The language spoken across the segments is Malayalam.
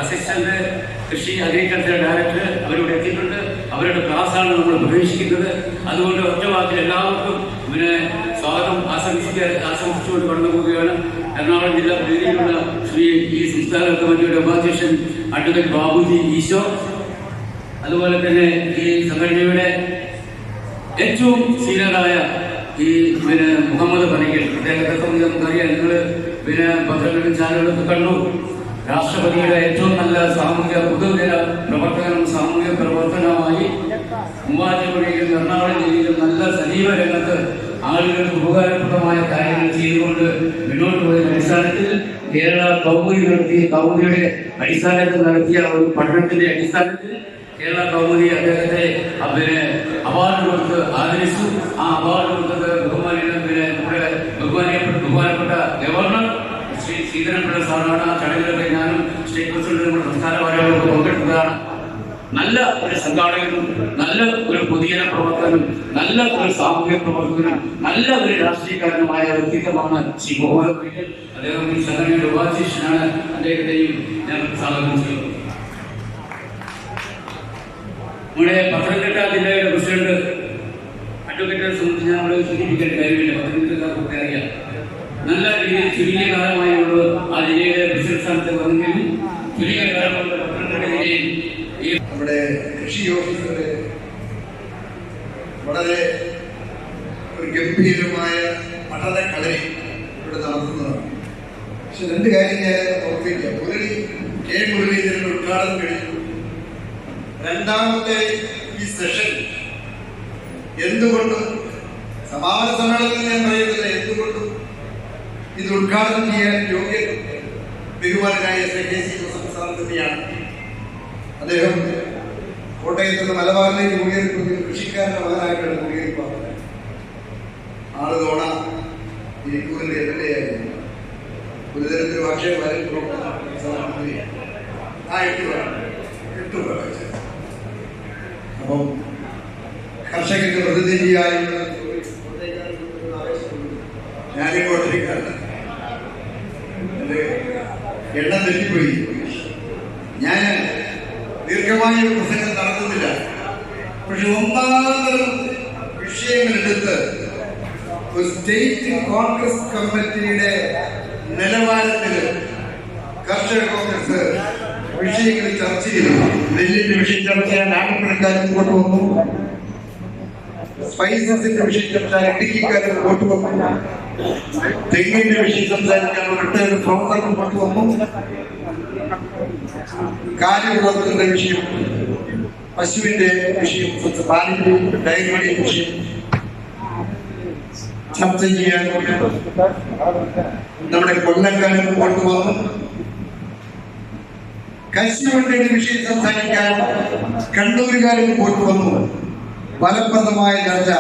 അസിസ്റ്റന്റ് കൃഷി അഗ്രികൾച്ചർ ഡയറക്ടർ അവരിവിടെ എത്തിയിട്ടുണ്ട്. അവരുടെ ക്ലാസ്സാണ് നമ്മൾ പ്രവേശിക്കുന്നത്. അതുകൊണ്ട് ഒറ്റ വാക്കിൽ എല്ലാവർക്കും ഇവരെ സ്വാഗതം ആശംസിച്ചുകൊണ്ട് കടന്നു പോവുകയാണ്. എറണാകുളം ജില്ലാ പ്രതിനിധിയുള്ള ഈ സംസ്ഥാന കമ്മിറ്റിയുടെ ഉപാധ്യക്ഷൻ അഡ്വക്കേറ്റ് ബാബുജി ഈശോ, അതുപോലെ തന്നെ ഈ സംഘടനയുടെ ഏറ്റവും സീനിയറായ ഈ മുഹമ്മദ് പണിക്കൽ. അദ്ദേഹത്തെ സംബന്ധിച്ച് നമുക്കറിയാം, നിങ്ങൾ പത്രങ്ങളിലും ചാനലുകളൊക്കെ കണ്ടു. രാഷ്ട്രപതിയുടെ ഏറ്റവും നല്ല സാമൂഹിക പൊതുജന പ്രവർത്തനം, സാമൂഹിക പ്രവർത്തനമായി മൂവാറ്റുപുഴയിലും എറണാകുളം ജില്ലയിലും നല്ല സജീവ രംഗത്ത് ആളുകൾക്ക് ഉപകാരപ്രദമായ കാര്യങ്ങൾ ചെയ്തുകൊണ്ട് മുന്നോട്ട് പോയതിന്റെ അടിസ്ഥാനത്തിൽ കേരള കൗമുദിയുടെ അടിസ്ഥാനത്തിൽ നടത്തിയ ഒരു പഠനത്തിന്റെ അടിസ്ഥാനത്തിൽ കേരള കൗമുദി അദ്ദേഹത്തെ അവാർഡ് കൊടുത്ത് ആദരിച്ചു. ആ അവാർഡ് കൊടുത്തത് ബഹുമാനപ്പെട്ട ഗവർണർ ശ്രീ ശ്രീധരൻപിള്ള സാറാണ്. ആ ചടങ്ങിലൊക്കെ ഞാനും സ്റ്റേറ്റ് പ്രസിഡന്റ് നമ്മുടെ സംസ്ഥാന ഭാരവാഹികളൊക്കെ പങ്കെടുത്തതാണ്. നല്ല ഒരു സംഘാടകനും, നല്ല ഒരു പൊതുജന പ്രവർത്തകനും, നല്ല ഒരു സാമൂഹ്യ പ്രവർത്തകനും, നല്ല ഒരു രാഷ്ട്രീയക്കാരനുമായ വ്യക്തിത്വമാണ് ശ്രീ മുഹമ്മദ് പണിക്കൽ. അദ്ദേഹം ഈ സംഘടനയുടെ ഉപാധ്യക്ഷനാണ്. അദ്ദേഹത്തെയും ഞാൻ സ്വാഗതം ചെയ്യുന്നു. നമ്മുടെ പത്തനംതിട്ട ജില്ലയുടെ പ്രസിഡന്റ് അഡ്വക്കേറ്റിനെ സംബന്ധിച്ച് നമ്മൾ സൂചിപ്പിക്കേണ്ട കാര്യമില്ല. പത്തനംതിട്ടക്കാർക്കൊക്കെ അറിയാം. നല്ല രീതിയിൽ ചുരുങ്ങിയ കാലമായുള്ള ആ ജില്ലയുടെ പ്രസിഡന്റ് സ്ഥാനത്ത് വന്നെങ്കിലും ചുരുങ്ങിയ കാലമുള്ള പത്തനംതിട്ട ജില്ലയിൽ നമ്മുടെ കൃഷി ഓഫീസറെ വളരെ ഒരു ഗംഭീരമായ പഠനക്കളരി ഇവിടെ നടത്തുന്നതാണ്. പക്ഷെ രണ്ട് കാര്യം ഞാൻ ഓർമ്മിക്കാം. മുരളീധരൻ ഉദ്ഘാടനം കഴിഞ്ഞു. രണ്ടാമത്തെ ഈ സെഷൻ എന്തുകൊണ്ടും സമാപന സമ്മേളനത്തിൽ ഞാൻ പറയുന്നില്ല, എന്തുകൊണ്ടും ഇത് ഉദ്ഘാടനം ചെയ്യാൻ യോഗ്യൻ ബഹുമാനായ KC ജോസഫ് സാർ തന്നെയാണ്. അദ്ദേഹം കോട്ടയത്ത് നിന്ന് മലബാറിലേക്ക് കുടിയേറി കൃഷിക്കാരന്റെ മകനായിട്ടാണ് കുടിയേറിപ്പാണ്. ആള് തോണ ഇരിക്കൂറിന്റെ MLA ആയിരുന്നു. ഒരു തരത്തിൽ ഭാഷയെ അപ്പം കർഷകരുടെ പ്രതിനിധിയായി ഞാനിങ്ങോട്ടേക്കാണ്. എന്റെ എണ്ണം തെറ്റിപ്പോയി. ഞാൻ ദീർഘമായ ഒരു പ്രസംഗം നടത്തുന്നില്ല. പക്ഷെ ഒന്നാന്തരം വിഷയങ്ങളെടുത്ത് ഒരു സ്റ്റേറ്റ് കോൺഗ്രസ് കമ്മിറ്റിയുടെ നിലവാരത്തിൽ കർഷക കോൺഗ്രസ് വിഷയങ്ങൾ ചർച്ച ചെയ്തു. നെല്ലിന്റെ വിഷയം ചർച്ച ചെയ്യാൻ ആലപ്പുഴക്കാരൻ കൊണ്ടുവന്നു. സ്പൈസസിന്റെ വിഷയം ചർച്ച ഇടുക്കിക്കാരൻ കൊണ്ടുവന്നു. തെങ്ങിന്റെ വിഷയം സംസാരിക്കാൻ റിട്ടയർഡ് പ്രൊഫസർ കൊണ്ടുവന്നു. കാര്യവളത്തിന്റെ വിഷയം, പശുവിന്റെ വിഷയം, പാലിന്റെ ഡയറിയുടെ വിഷയം ചർച്ച ചെയ്യാൻ നമ്മുടെ കൊല്ലക്കാരൻ കൊണ്ടുവന്നു. കശുവണ്ടിയുടെ വിഷയം സംസാരിക്കാൻ കണ്ണൂരുകാരൻ കൊണ്ടുവന്നു. ഫലപ്രദമായ ചർച്ച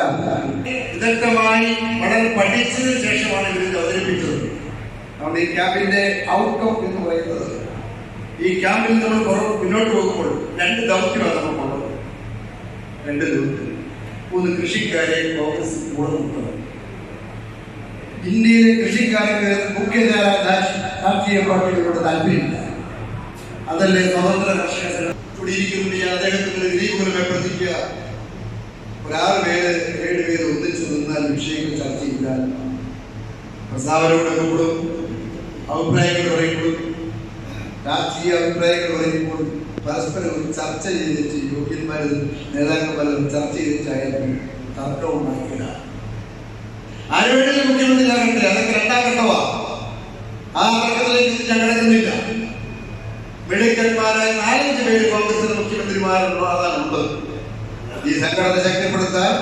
വിദഗ്ധമായി വളരെ പഠിച്ചതിന് ശേഷമാണ് ഇവർ അവതരിപ്പിച്ചത്. നമ്മുടെ ഈ ക്യാമ്പിന്റെ ഔട്ട്കം എന്ന് പറയുന്നത്, ഈ ക്യാമ്പിൽ നമ്മൾ മുന്നോട്ട് പോകുമ്പോൾ രണ്ട് ദൗത്യമാണ് നമുക്കുള്ളത്. രണ്ട് ദൗത്യം. ഒന്ന്, കൃഷിക്കാരെ കോൺഗ്രസ് കൂടെ നോക്കണം. ഇന്ത്യയിലെ കൃഷിക്കാർക്ക് മുഖ്യധാര രാഷ്ട്രീയ പാർട്ടികളോട് താല്പര്യമില്ല. അതല്ലേ സ്വതന്ത്ര കർഷക കൂടിയിരിക്കുന്ന അദ്ദേഹത്തിന്റെ നിരീക്ഷണമെ പ്രതിക്കുക. ഒരു 7 പേര് ഒന്നിച്ചു നിന്നാൽ വിഷയങ്ങൾ ചർച്ച ചെയ്താൽ പ്രസ്താവനകളൊക്കെ കൂടും, അഭിപ്രായങ്ങൾ പറയുമ്പോഴും രാഷ്ട്രീയ അഭിപ്രായങ്ങൾ പറയുമ്പോൾ പരസ്പരം ചർച്ച ചെയ്തിട്ട് യോഗ്യന്മാരും നേതാക്കൾ പലരും ചർച്ച ചെയ്തിട്ടായാലും തർക്കം ഉണ്ടാക്കില്ല. ആരോടെങ്കിലും മുഖ്യമന്ത്രി ആകട്ടെ, അതൊക്കെ രണ്ടാം ഘട്ടമാ. ആ തർക്കത്തിലേക്ക് ഞാൻ കിടക്കുന്നില്ല. മിടുക്കന്മാരായ 4-5 പേര് കോൺഗ്രസിന്റെ മുഖ്യമന്ത്രിമാരുണ്ടോ? അതാണുണ്ട്. ഈ സംഘടന ശക്തിപ്പെടുത്താൻ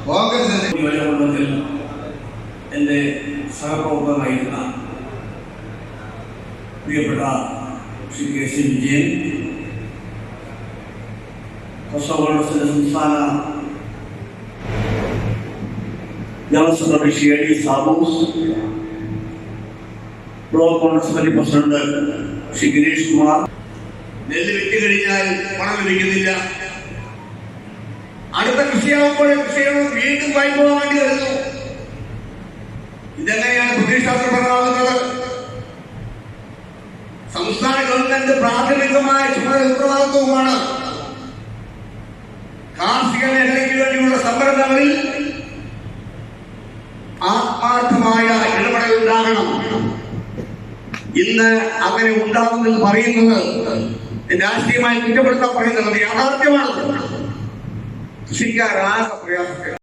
കോൺഗ്രസ് എന്റെ സഹപ്രവർത്തകനായിരുന്ന പ്രിയപ്പെട്ട ശ്രീ KC വിജയൻ, കർഷക കോൺഗ്രസിന്റെ സംസ്ഥാന general secretary Shri AD Saboos, block Congress committee president Shri Girish Kumar. നെല്ല് വിറ്റ് കഴിഞ്ഞാൽ പണം ലഭിക്കുന്നില്ല. അടുത്ത കൃഷിയാകുമ്പോൾ കൃഷികൾ വീണ്ടും വായ്പ വേണ്ടി വരുന്നു. ഇതെങ്ങനെയാണ് പ്രതീക്ഷാസ്ത്രപരമാകുന്നത്? സംസ്ഥാന ഗവൺമെന്റ് പ്രാഥമികമായ ചുമതല ഉത്തരവാദിത്വവുമാണ്. കാർഷിക മേഖലയ്ക്ക് വേണ്ടിയുള്ള സംരംഭങ്ങളിൽ ആത്മാർത്ഥമായ ഇടപെടൽ ഉണ്ടാകണം. ഇന്ന് അങ്ങനെ ഉണ്ടാകുമെന്ന് പറയുന്നത് രാഷ്ട്രീയമായി കുറ്റപ്പെടുത്താൻ പറയുന്നത് യാഥാർത്ഥ്യമാണ്. കൃഷിക്കാരാകെ പ്രയാസത്തിൽ